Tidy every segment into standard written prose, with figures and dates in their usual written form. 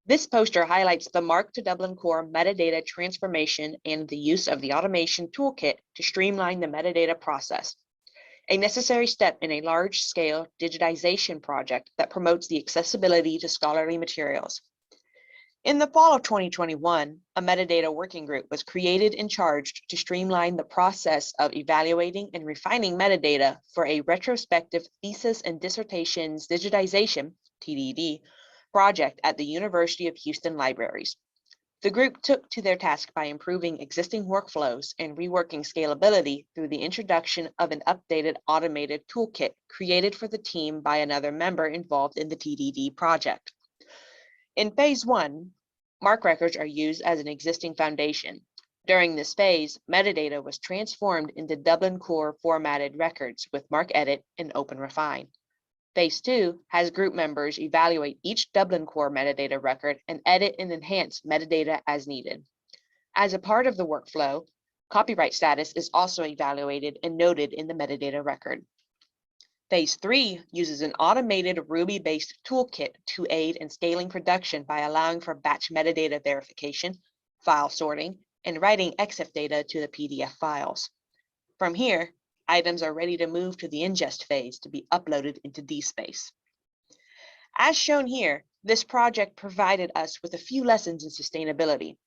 This poster highlights the MARC to Dublin Core metadata transformation and the use of the automation toolkit to streamline the metadata process, a necessary step in a large-scale digitization project that promotes the accessibility to scholarly materials. In the fall of 2021, a metadata working group was created and charged to streamline the process of evaluating and refining metadata for a retrospective thesis and dissertations digitization, TDD, project at the University of Houston Libraries. The group took to their task by improving existing workflows and reworking scalability through the introduction of an updated automated toolkit created for the team by another member involved in the TDD project. In phase 1, MARC records are used as an existing foundation. During this phase, metadata was transformed into Dublin Core formatted records with MARC Edit and Open Refine. Phase 2 has group members evaluate each Dublin Core metadata record and edit and enhance metadata as needed. As a part of the workflow, copyright status is also evaluated and noted in the metadata record. Phase 3 uses an automated Ruby-based toolkit to aid in scaling production by allowing for batch metadata verification, file sorting, and writing EXIF data to the PDF files. From here, items are ready to move to the ingest phase to be uploaded into DSpace. As shown here, this project provided us with a few lessons in sustainability.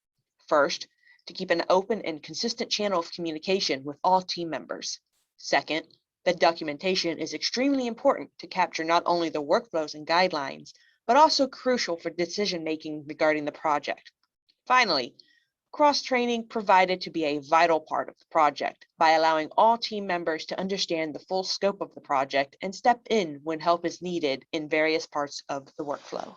First, to keep an open and consistent channel of communication with all team members. Second, that documentation is extremely important to capture not only the workflows and guidelines, but also crucial for decision-making regarding the project. Finally, cross-training provided to be a vital part of the project by allowing all team members to understand the full scope of the project and step in when help is needed in various parts of the workflow.